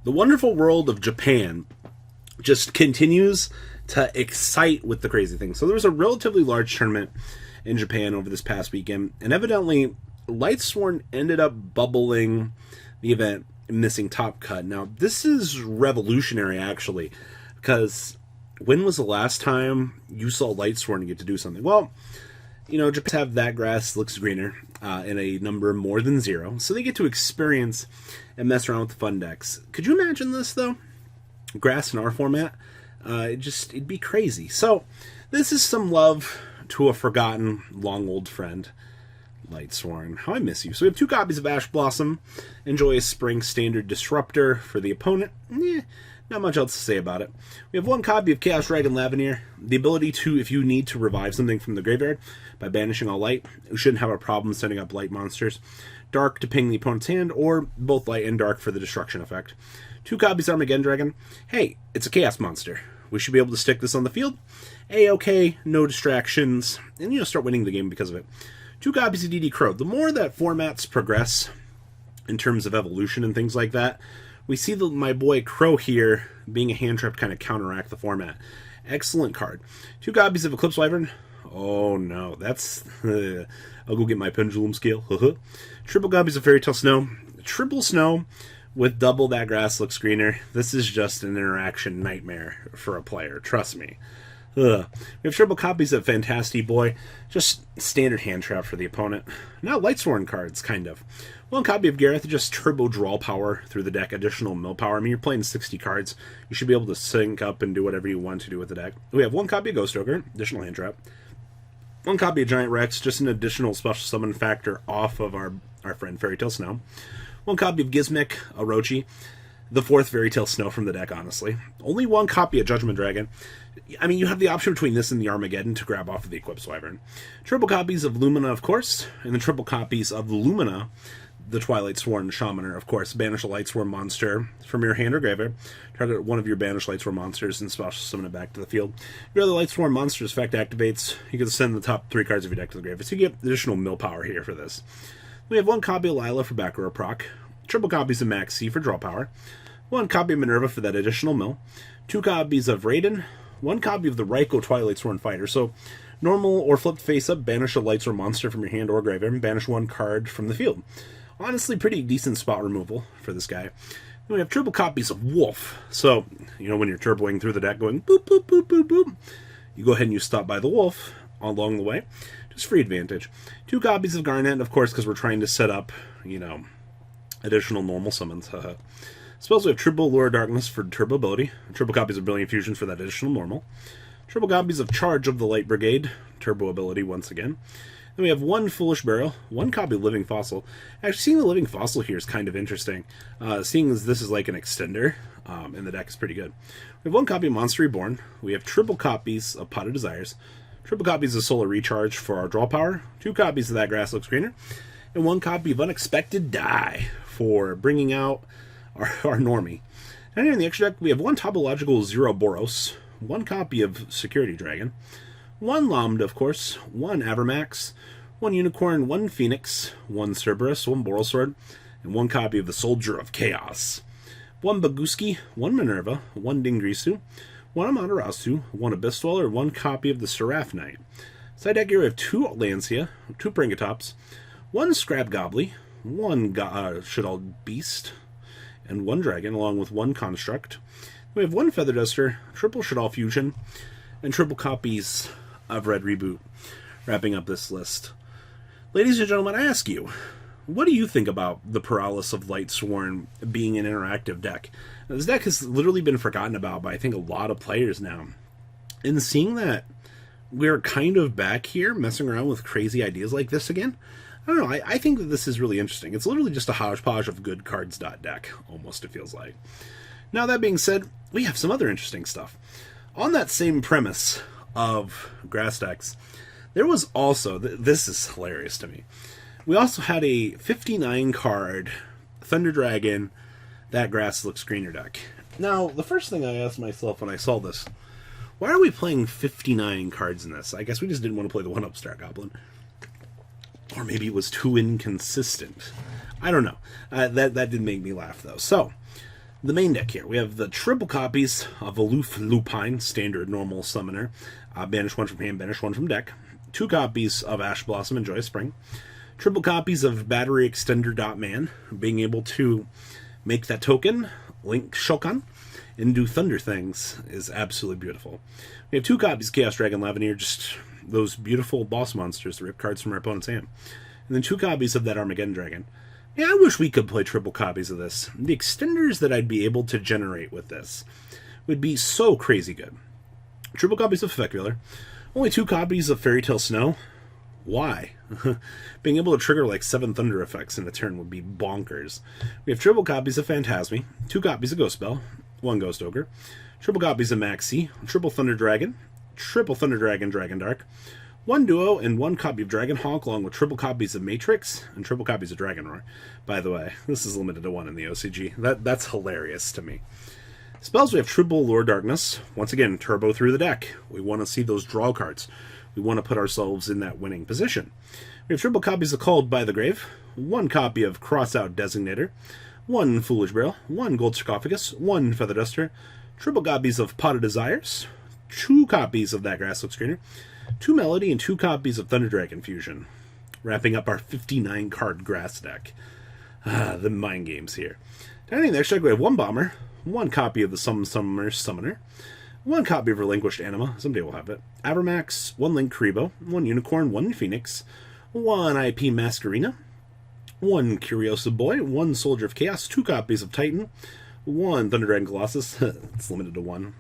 The wonderful world of Japan just continues to excite with the crazy things. So there was a relatively large tournament in Japan over this past weekend, and evidently Lightsworn ended up bubbling the event, missing top cut. Now, this is revolutionary, actually, because when was the last time you saw Lightsworn get to do something? Well, you know, Japan have that grass looks greener in a number more than 0, so they get to experience and mess around with the fun decks. Could you imagine this, though? Grass in our format? It'd be crazy. So, this is some love to a forgotten, long old friend, Lightsworn. How I miss you. So we have 2 copies of Ash Blossom. Enjoy a Spring Standard Disruptor for the opponent. Not much else to say about it. We have 1 copy of Chaos Dragon Lavenir. The ability to, if you need to revive something from the graveyard by banishing all light, you shouldn't have a problem setting up light monsters. Dark to ping the opponent's hand, or both light and dark for the destruction effect. 2 copies of Armageddon Dragon. Hey, it's a chaos monster. We should be able to stick this on the field. A-okay, no distractions, and, you know, start winning the game because of it. 2 copies of DD Crow. The more that formats progress in terms of evolution and things like that, we see my boy Crow here being a hand trap kind of counteract the format. Excellent card. 2 copies of Eclipse Wyvern. Oh no, that's... I'll go get my pendulum scale. Triple copies of Fairy Tale Snow. Triple Snow with double that grass looks greener. This is just an interaction nightmare for a player, trust me. We have triple copies of Fantastic Boy, just standard hand trap for the opponent. Now Lightsworn cards, kind of. 1 copy of Gareth, just turbo draw power through the deck, additional mill power. I mean, you're playing 60 cards. You should be able to sync up and do whatever you want to do with the deck. We have 1 copy of Ghost Ogre, additional hand trap. 1 copy of Giant Rex, just an additional special summon factor off of our friend Fairy Tale Snow. 1 copy of Gizmic, Orochi. The 4th Fairy Tale Snow from the deck, honestly. Only 1 copy of Judgment Dragon. I mean, you have the option between this and the Armageddon to grab off of the Eclipse Wyvern. Triple copies of Lumina, of course, and the triple copies of Lumina, the Lightsworn Shamaner, of course. Banish a Lightsworn monster from your hand or graveyard. Target one of your banished Lightsworn monsters and special summon it back to the field. If your other Lightsworn monster's effect activates, you can send the top 3 cards of your deck to the graveyard. So you get additional mill power here for this. We have 1 copy of Lila for back row proc. Triple copies of Max C for draw power. 1 copy of Minerva for that additional mill. 2 copies of Raiden. 1 copy of the Raikou Lightsworn Fighter. So, normal or flipped face up, banish a Lightsworn monster from your hand or graveyard, and banish 1 card from the field. Honestly, pretty decent spot removal for this guy. Then we have triple copies of Wolf. So, you know, when you're turboing through the deck going boop, boop, boop, boop, boop, you go ahead and you stop by the Wolf along the way. Just free advantage. 2 copies of Garnet, of course, because we're trying to set up, you know, additional normal summons. Spells, we have triple Lure of Darkness for turbo ability. Triple copies of Brilliant Fusion for that additional normal. Triple copies of Charge of the Light Brigade. Turbo ability once again. Then we have 1 Foolish Burial. 1 copy of Living Fossil. Actually, seeing the Living Fossil here is kind of interesting. Seeing as this is like an extender, and the deck is pretty good. We have 1 copy of Monster Reborn. We have triple copies of Pot of Desires. Triple copies of Solar Recharge for our draw power. 2 copies of That Grass Looks Greener. And 1 copy of Unexpected Die for bringing out our normie. And here in the extra deck, we have 1 Topological Zero Boros, 1 copy of Security Dragon, 1 Lambda, of course, 1 Avermax, 1 Unicorn, 1 Phoenix, 1 Cerberus, 1 Borosword, and 1 copy of the Soldier of Chaos. 1 Baguski, 1 Minerva, 1 Dingrisu, 1 Amaterasu, 1 Abyss Dweller, 1 copy of the Seraph Knight. Side deck here we have 2 Lancia, 2 Pringatops, 1 Scrab Gobbly, 1 Shaddoll Beast, and 1 Dragon, along with 1 Construct. We have 1 Feather Duster, triple Shaddoll Fusion, and triple copies of Red Reboot, wrapping up this list. Ladies and gentlemen, I ask you, what do you think about the Paralysis of Lightsworn being an interactive deck? Now, this deck has literally been forgotten about by, I think, a lot of players now. And seeing that we're kind of back here messing around with crazy ideas like this again, I don't know, I think that this is really interesting. It's literally just a hodgepodge of good cards deck, almost, it feels like. Now, that being said, we have some other interesting stuff. On that same premise of grass decks, there was also, this is hilarious to me, we also had a 59-card Thunder Dragon That Grass Looks Greener deck. Now, the first thing I asked myself when I saw this, why are we playing 59 cards in this? I guess we just didn't want to play the 1-up Star Goblin. Or maybe it was too inconsistent. I don't know. That did make me laugh, though. So, The main deck here, we have the triple copies of Aloof Lupine, standard normal summoner. Banish one from hand, banish one from deck. 2 copies of Ash Blossom and Joyous Spring. Triple copies of Battery Extender Man, being able to make that token, Link Shokan, and do thunder things is absolutely beautiful. We have 2 copies of Chaos Dragon Lavineer, just those beautiful boss monsters that rip cards from our opponent's hand. And then 2 copies of that Armageddon Dragon. Yeah, I wish we could play triple copies of this. The extenders that I'd be able to generate with this would be so crazy good. Triple copies of Effect Veiler. Only 2 copies of Fairy Tale Snow. Why? Being able to trigger like 7 thunder effects in a turn would be bonkers. We have triple copies of Phantasme, 2 copies of Ghost Spell, 1 Ghost Ogre, triple copies of Maxi, triple Thunder Dragon, triple Thunder Dragon Dragon Dark, 1 Duo, and 1 copy of Dragon Hawk, along with triple copies of Matrix and triple copies of Dragon Roar. By the way, this is limited to 1 in the OCG. That's hilarious to me. Spells, we have triple Lure Darkness. Once again, turbo through the deck. We want to see those draw cards. We want to put ourselves in that winning position. We have triple copies of Called by the Grave, 1 copy of Crossout Designator, 1 Foolish Barrel, 1 Gold Sarcophagus, 1 Feather Duster, triple copies of Pot of Desires, 2 copies of That Grass Looks Greener, 2 Melody, and 2 copies of Thunder Dragon Fusion. Wrapping up our 59 card grass deck. The mind games here. Down in the next deck, we have 1 Bomber, 1 copy of the Summoner, 1 copy of Relinquished Anima, someday we'll have it, Avermax, 1 Link Karibo, 1 Unicorn, 1 Phoenix, 1 IP Masquerena, 1 Curiosa Boy, 1 Soldier of Chaos, 2 copies of Titan, 1 Thunder Dragon Colossus, it's limited to 1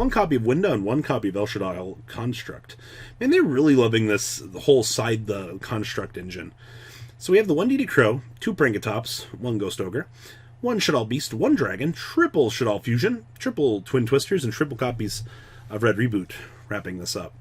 copy of Winda, and 1 copy of El Shaddai Construct. Man, they're really loving this, the whole side, the Construct engine. So we have the 1 DD Crow, 2 Pringatops, 1 Ghost Ogre, 1 Shaddai Beast, 1 Dragon, triple Shaddai Fusion, triple Twin Twisters, and triple copies of Red Reboot, wrapping this up.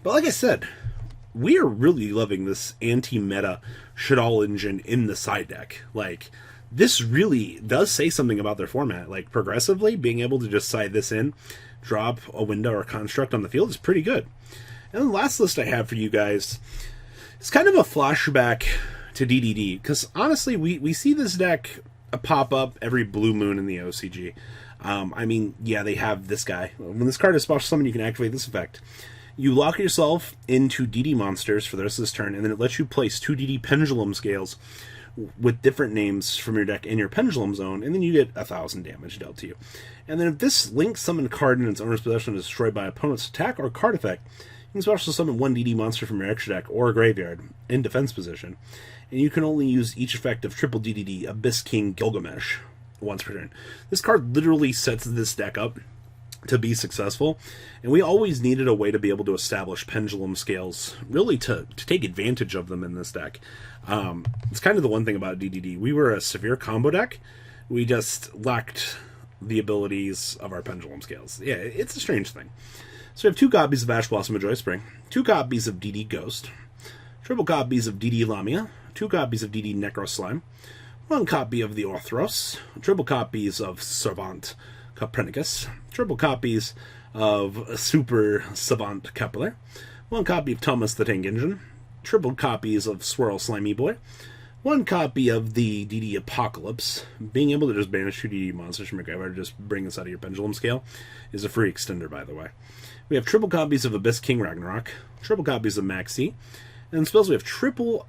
But like I said, we are really loving this anti-meta Shaddai engine in the side deck. Like, this really does say something about their format. Like, progressively, being able to just side this in, drop a window or construct on the field is pretty good. And the last list I have for you guys is kind of a flashback to DDD, because honestly, we see this deck pop up every blue moon in the OCG. I mean, yeah, they have this guy. When this card is special summon, you can activate this effect. You lock yourself into DD monsters for the rest of this turn, and then it lets you place 2 DD pendulum scales with different names from your deck in your pendulum zone, and then you get 1,000 damage dealt to you. And then if this link summoned card in its owner's possession is destroyed by opponent's attack or card effect, you can special summon 1 DD monster from your extra deck or graveyard in defense position, and you can only use each effect of triple DDD Abyss King Gilgamesh once per turn. This card literally sets this deck up to be successful, and we always needed a way to be able to establish pendulum scales, really to take advantage of them in this deck. It's kind of the one thing about DDD. We were a severe combo deck. We just lacked the abilities of our pendulum scales. Yeah, it's a strange thing. So we have 2 copies of Ash Blossom and Joy Spring, 2 copies of DD Ghost, triple copies of DD Lamia, 2 copies of DD Necro Slime, 1 copy of the Orthros, triple copies of Savant Copernicus, triple copies of Super Savant Kepler, 1 copy of Thomas the Tank Engine, triple copies of Swirl Slimy Boy, 1 copy of the DD Apocalypse. Being able to just banish 2 DD monsters from your graveyard, just bring this out of your pendulum scale, is a free extender, by the way. We have triple copies of Abyss King Ragnarok, triple copies of Maxi, and spells we have triple,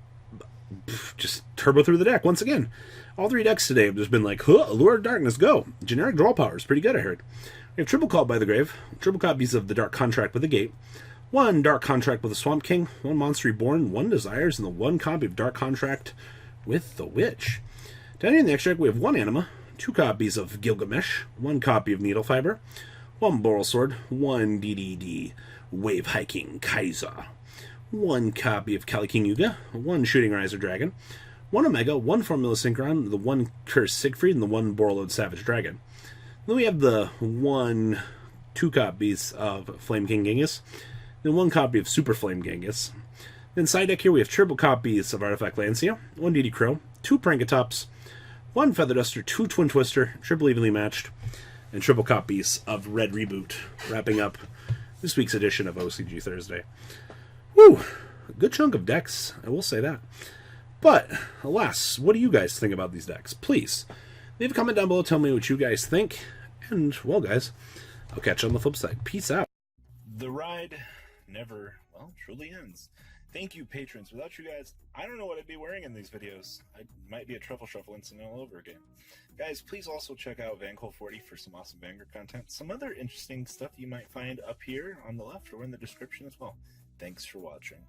just turbo through the deck. Once again, all 3 decks today have just been like, Allure of Darkness, go! Generic draw power is pretty good, I heard. We have triple Called by the Grave, triple copies of the Dark Contract with the Gate, 1 Dark Contract with the Swamp King, 1 Monster Reborn, 1 Desires, and the 1 copy of Dark Contract with the Witch. Down here in the extract, we have 1 Anima, 2 copies of Gilgamesh, 1 copy of Needle Fiber, 1 Boral Sword, 1 DDD Wave Hiking Kaiser, 1 copy of Kali King Yuga, 1 Shooting Riser Dragon, 1 Omega, 1 Formula Synchron, the 1 Curse Siegfried, and the 1 Borreload Savage Dragon. Then we have the 2 copies of Flame King Genghis, then 1 copy of Super Flame Genghis. Then side deck here we have triple copies of Artifact Lancia, 1 DD Crow, 2 Prankatops, 1 Feather Duster, 2 Twin Twister, triple evenly matched, and triple copies of Red Reboot, wrapping up this week's edition of OCG Thursday. Woo! A good chunk of decks, I will say that. But, alas, what do you guys think about these decks? Please, Leave a comment down below, tell me what you guys think. And, well, guys, I'll catch you on the flip side. Peace out. The ride never, well, truly ends. Thank you, patrons. Without you guys, I don't know what I'd be wearing in these videos. I might be a truffle shuffle incident all over again. Guys, please also check out VanCole40 for some awesome Vanguard content. Some other interesting stuff you might find up here on the left or in the description as well. Thanks for watching.